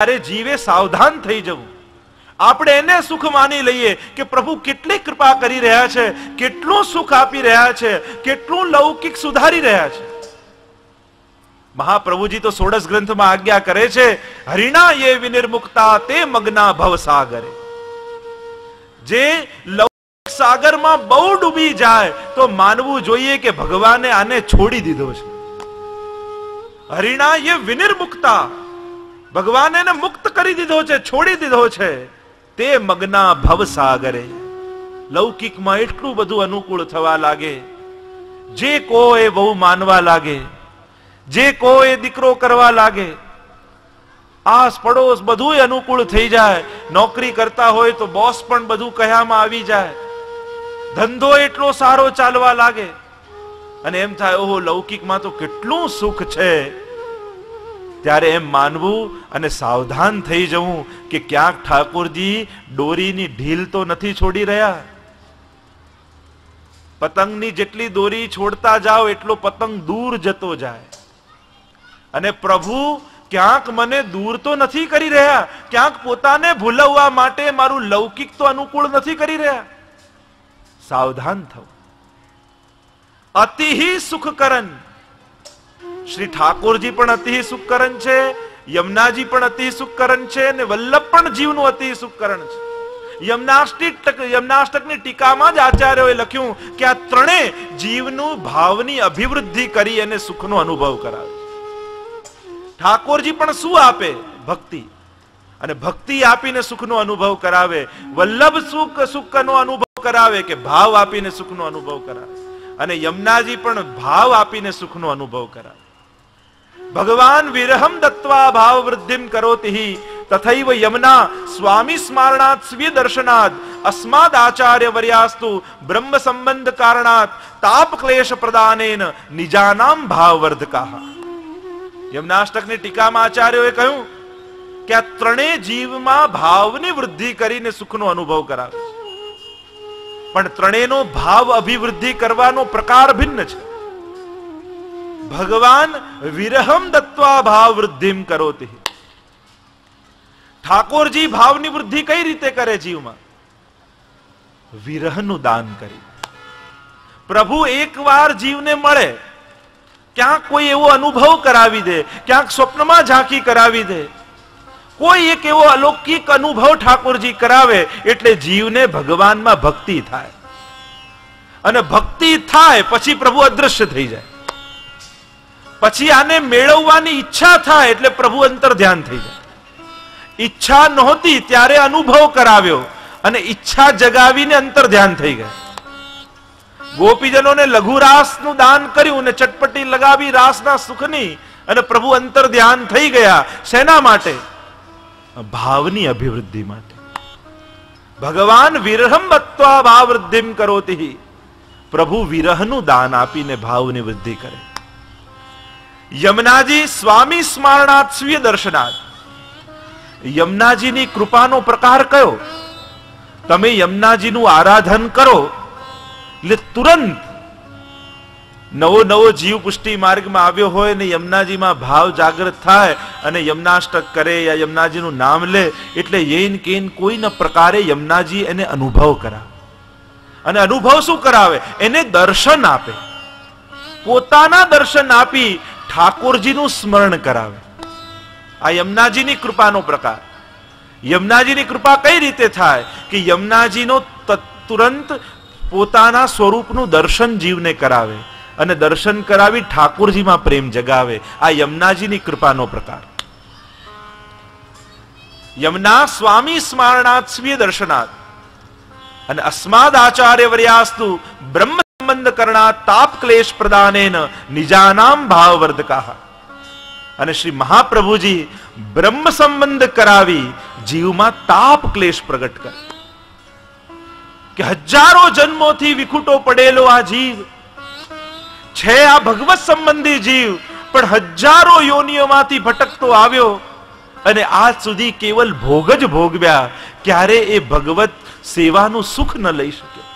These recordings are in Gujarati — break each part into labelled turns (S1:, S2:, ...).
S1: ત્યારે જીવે સાવધાન થઈ જવું. આપણે એને સુખ માની લઈએ કે પ્રભુ કેટલી કૃપા કરી રહ્યા છે, કેટલું સુખ આપી રહ્યા છે, કેટલું લૌકિક સુધારી રહ્યા છે. મહાપ્રભુજી તો 16 ગ્રંથમાં આજ્ઞા કરે છે, હરિણા યે વિનિર્મુક્તા તે મગ્ના ભવસાગરે. જે લૌકિક સાગરમાં બહુ ડૂબી જાય તો માનવું જોઈએ કે ભગવાને આને છોડી દીધો છે. હરિણા યે વિનિર્મુક્તા, ભગવાન એને મુક્ત કરી દીધો છે, છોડી દીધો છે. તે મગ્ના ભવસાગરે. લૌકિકમાં એટલું બધું અનુકૂળ થવા લાગે, જે કો એ બહુ માનવા લાગે, જે કો એ દીકરો કરવા લાગે, આસ પડોશ બધું અનુકૂળ થઈ જાય. નોકરી કરતા હોય તો બોસ પણ બધું કહેવામાં આવી જાય, ધંધો એટલો સારો ચાલવા લાગે અને એમ થાય ઓહો લૌકિકમાં તો કેટલું સુખ છે. ત્યારે એમ માનવું અને સાવધાન થઈ જવું કે ક્યાંક ઠાકોરજી દોરીની ઢીલ તો નથી છોડી રહ્યા. પતંગની જેટલી દોરી છોડતા જાઓ એટલો પતંગ દૂર જતો જાય. અને પ્રભુ ક્યાંક મને દૂર તો નથી કરી રહ્યા, ક્યાંક પોતાને ભૂલવવા માટે મારું લૌકિક તો અનુકૂળ નથી કરી રહ્યા. સાવધાન થવું. અતિહિ સુખકરણ. શ્રી ઠાકોરજી પણ અતિ સુખકરણ છે, યમુનાજી પણ અતિ સુખકરણ છે, અને વલ્લભ પણ જીવનું અતિ સુખકરણ છે. યમનાષ્ટકની ટીકામાં જ આચાર્યોએ લખ્યું કે આ ત્રણે જીવનું ભાવની અભિવૃદ્ધિ કરી અને સુખનો અનુભવ કરાવે. ઠાકોરજી પણ શું આપે? ભક્તિ. અને ભક્તિ આપીને સુખનો અનુભવ કરાવે. વલ્લભ સુખનો અનુભવ કરાવે કે ભાવ આપીને સુખનો અનુભવ કરાવે. અને યમુનાજી પણ ભાવ આપીને સુખનો અનુભવ કરાવે. ભગવાન વિરહમ દત્વા ભાવ વૃદ્ધિમ કરોતિ તથૈવ યમુના સ્વામી સ્મરણાત સ્વી દર્શનાદ અસ્માદ આચાર્ય વર્યાસ્તુ બ્રહ્મ સંબંધ કારણાત તાપ ક્લેશ પ્રદાનેન નિજાનામ ભાવવર્ધકાહ. યમનાષ્ટકની ટીકામાં આચાર્યોએ કહ્યું કે આ ત્રણેય જીવમાં ભાવની વૃદ્ધિ કરીને સુખનો અનુભવ કરાવે છે. પણ ત્રણેયનો ભાવ અભિવૃદ્ધિ કરવાનો પ્રકાર ભિન્ન છે. ભગવાન વિરહમ દત્વા ભાવ વૃદ્ધિમ કરોતિ. ઠાકોરજી ભાવની વૃદ્ધિ કઈ રીતે કરે જીવમાં? વિરહનું દાન કરી. પ્રભુ એકવાર જીવને મળે, ક્યાંક કોઈ એવો અનુભવ કરાવી દે, ક્યાંક સ્વપ્નમાં ઝાંખી કરાવી દે, કોઈ એક એવો અલૌકિક અનુભવ ઠાકોરજી કરાવે એટલે જીવને ભગવાનમાં ભક્તિ થાય. અને ભક્તિ થાય પછી પ્રભુ અદ્રશ્ય થઈ જાય. પછી આને મેળવવાની ઈચ્છા થાય એટલે પ્રભુ અંતર ધ્યાન થઈ જાય. ઈચ્છા નહોતી ત્યારે અનુભવ કરાવ્યો અને ઈચ્છા જગાવીને અંતર ધ્યાન થઈ ગયા. ગોપીજનોને લઘુ રાસનું દાન કર્યું અને ચટપટી લગાવી રાસના સુખની, અને પ્રભુ અંતર ધ્યાન થઈ ગયા. શેના માટે? ભાવની અભિવૃદ્ધિ માટે. ભગવાન વિરહમ દત્વા ભાવ વૃદ્ધિમ કરોતિ. પ્રભુ વિરહનું દાન આપીને ભાવની વૃદ્ધિ કરે. યમુનાજી સ્વામી સ્મરણાત સ્વીય દર્શનાત. યમુનાજીની કૃપાનો પ્રકાર કયો? તમે યમુનાજીનું આરાધન કરો એટલે તુરંત નવો નવો જીવ પુષ્ટિ માર્ગમાં આવ્યો હોય ને યમુનાજીમાં ભાવ જાગૃત થાય અને યમુનાષ્ટક કરે યા યમુનાજીનું નામ લે એટલે યેન કેન કોઈના પ્રકારે યમુનાજી એને અનુભવ કરાવે. અને અનુભવ શું કરાવે? એને દર્શન આપે. પોતાના દર્શન આપી ઠાકોરજીનું સ્મરણ કરાવે. આ યમુનાજીની કૃપાનો પ્રકાર. યમુનાજીની કૃપા કઈ રીતે થાય કે યમુનાજીનો તુરંત પોતાના સ્વરૂપનું દર્શન જીવને કરાવે અને દર્શન કરાવી ઠાકોરજીમાં પ્રેમ જગાવે. આ યમુનાજીની કૃપાનો પ્રકાર. યમુના સ્વામી સ્મરણાત સ્વીય દર્શનાત અને અસ્માદ આચાર્ય વર્યાસ્તુ બ્રહ્મ સંબંધ કરણાત તાપ ક્લેશ પ્રદાનેન નિજાનામ ભાવવર્ધકાહ. અને શ્રી મહાપ્રભુજી બ્રહ્મ સંબંધ કરાવી જીવમાં તાપ ક્લેશ પ્રગટ કરે. કે હજારો જન્મોથી વિખૂટો પડેલો આ જીવ છે, આ ભગવત સંબંધી જીવ, પણ હજારો યોનિઓમાંથી ભટકતો આવ્યો અને આજ સુધી કેવલ ભોગ જ ભોગવ્યા, ક્યારે એ ભગવત સેવાનું સુખ ન લઈ શક્યો.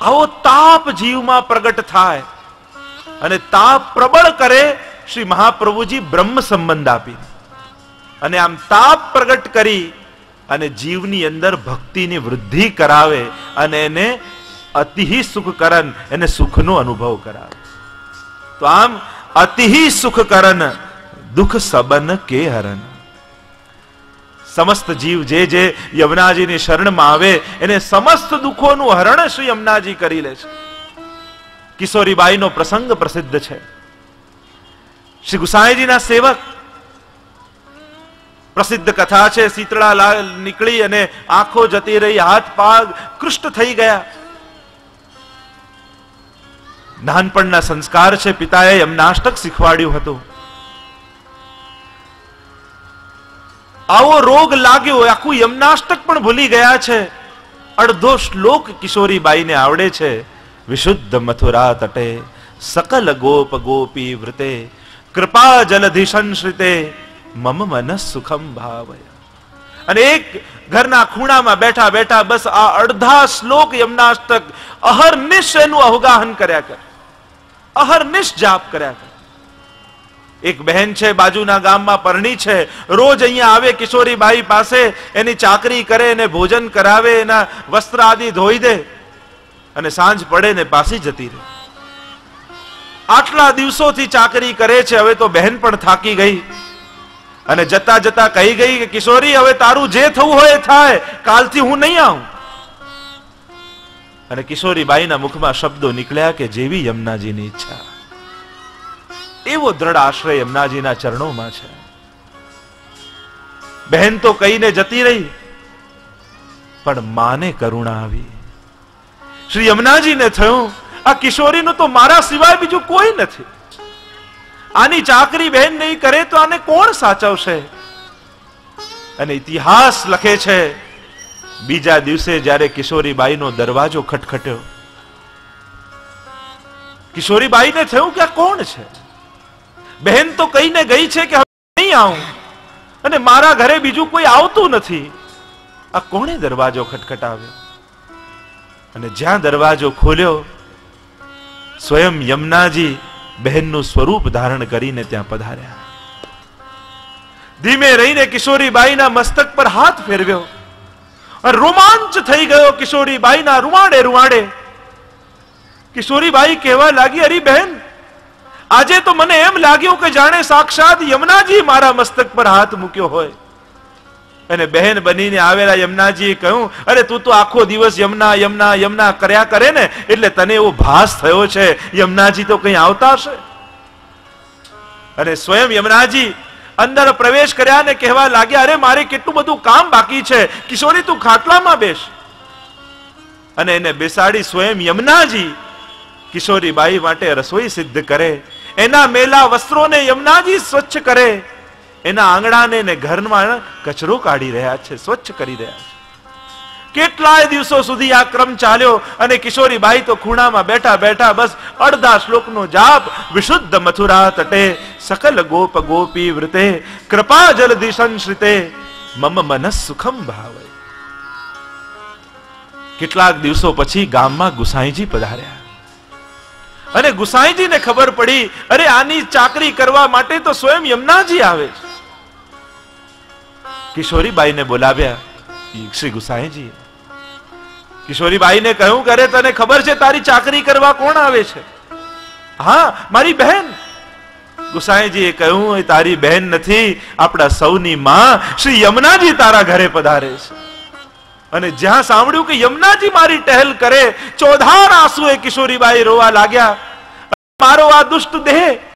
S1: આવો તાપ જીવમાં પ્રગટ થાય અને તાપ પ્રબળ કરે શ્રી મહાપ્રભુજી બ્રહ્મ સંબંધ આપી. અને આમ તાપ પ્રગટ કરી અને જીવની અંદર ભક્તિની વૃદ્ધિ કરાવે અને એને અતિહિ સુખ કરન, એને સુખનો અનુભવ કરાવે. તો આમ અતિહિ સુખ કરન દુઃખ સબન કે હરન. સમસ્ત જીવ જે યમુનાજીની શરણમાં આવે એને સમસ્ત દુઃખોનું હરણ શ્રી યમુનાજી કરી લે છે. કિશોરીબાઈનો પ્રસંગ પ્રસિદ્ધ છે. શ્રી ગુસાઈજીના સેવક, પ્રસિદ્ધ કથા છે, શીતળા નીકળી અને આંખો જતી રહી, હાથ પગ કૃષ્ટ થઈ ગયા. નાનપણના સંસ્કાર છે, પિતાએ યમનાષ્ટક શીખવાડ્યું હતું. આવો રોગ લાગ્યો, આખું યમનાષ્ટક પણ ભૂલી ગયા છે. અડધો શ્લોક કિશોરીબાઈને આવડે છે. વિશુદ્ધ મથુરા તટે સકલ ગોપ ગોપી વૃતે કૃપા જલધિ સંશ્રિતે મમ મન સુખમ ભાવય. અને એક ઘરના ખૂણામાં બેઠા બેઠા બસ આ અડધા શ્લોક યમનાષ્ટક અહર્નિશ એનું અવગાહન કર્યા કરે, અહર્નિશ જાપ કર્યા કરે. એક બહેન છે, બાજુના ગામમાં પરણી છે, રોજ અહીંયા આવે કિશોરીબાઈ પાસે, એની ચાકરી કરે, એને ભોજન કરાવે, એના વસ્ત્ર આદિ ધોઈ દે અને સાંજ પડે ને પાછી જતી રહે. આટલા દિવસોથી ચાકરી કરે છે. હવે તો બહેન પણ થાકી ગઈ અને જતા જતા કહી ગઈ કે કિશોરી, હવે તારું જે થવું હોય થાય, કાલથી હું નહીં આવું. અને કિશોરીબાઈના મુખમાં શબ્દો નીકળ્યા કે જેવી યમુનાજીની ઈચ્છા. એવો દ્રઢ આશ્રય યમુનાજીના ચરણોમાં છે. બહેન તો કહીને જતી રહી, પણ માને કરુણા આવી. શ્રી યમુનાજીને થયું આ કિશોરીનું તો મારા સિવાય બીજું કોઈ નથી. આની ચાકરી બહેન નહીં કરે તો આને કોણ સાચવશે? અને ઇતિહાસ લખે છે, બીજા દિવસે જ્યારે કિશોરીબાઈનો દરવાજો ખટખટ્યો, કિશોરીબાઈને થયું કે આ કોણ છે? બહેન તો કહીને ગઈ છે કે હવે નહીં આવું, અને મારા ઘરે બીજું કોઈ આવતું નથી. આ કોણે દરવાજો ખટખટાવ્યો? અને જ્યાં દરવાજો ખોલ્યો, સ્વયં યમુનાજી બહેનનું સ્વરૂપ ધારણ કરીને ત્યાં પધાર્યા. ધીમે રહીને કિશોરીબાઈના મસ્તક પર હાથ ફેરવ્યો. રોમાંચ થઈ ગયો કિશોરીબાઈના રૂવાડે રૂવાડે. કિશોરીબાઈ કહેવા લાગી, અરે બહેન, આજે તો મને એમ લાગ્યું કે જાણે સાક્ષાત યમુનાજી મારા મસ્તક પર હાથ મૂક્યો હોય. અને બહેન બનીને આવેલા યમુનાજીએ કહ્યું, અરે તું તો આખો દિવસ યમુના યમુના યમુના કર્યા કરે ને, એટલે તને એવો ભાસ થયો છે યમુનાજી તો કઈ આવતા હશે. અને સ્વયં યમુનાજી અંદર પ્રવેશ કર્યા ને કહેવા લાગ્યા, અરે મારે કેટલું બધું કામ બાકી છે, કિશોરી તું ખાટલામાં બેસ. અને એને બેસાડી સ્વયં યમુનાજી કિશોરીબાઈ માટે રસોઈ સિદ્ધ કરે, એના મેલા વસ્ત્રોને યમુનાજી સ્વચ્છ કરે, એના આંગણાને ને ઘરમાં કચરો કાઢી રહ્યા છે, સ્વચ્છ કરી રહ્યા છે. કેટલાય દિવસો સુધી આ ક્રમ ચાલ્યો અને કિશોરીબાઈ તો ખૂણામાં બેઠા બેઠા બસ અડધા શ્લોકનો જાપ. વિશુદ્ધ મથુરા તટે સકલ ગોપ ગોપી વૃતે કૃપા જલધિ સંશ્રિતે મમ મનસ સુખમ ભાવય. કેટલાક દિવસો પછી ગામમાં ગુસાઈજી પધાર્યા અને ગુસાઈજીને ખબર પડી, અરે આની ચાકરી કરવા માટે તો સ્વયં યમુનાજી આવે છે. કિશોરીબાઈને બોલાવ્યા. શ્રી ગુસાઈજી કિશોરીબાઈને કહ્યું, કરે તને ખબર છે તારી ચાકરી કરવા કોણ આવે છે? હા, મારી બહેન. ગુસાઈજીએ કહ્યું, એ તારી બહેન નથી, આપણા સૌની માં શ્રી યમુનાજી તારા ઘરે પધારે છે. અને જ્યાં સાંભળ્યું કે યમુનાજી મારી ટહેલ કરે, ચોધાર આંસુએ કિશોરીબાઈ રોવા લાગ્યા. મારો આ દુષ્ટ દેહ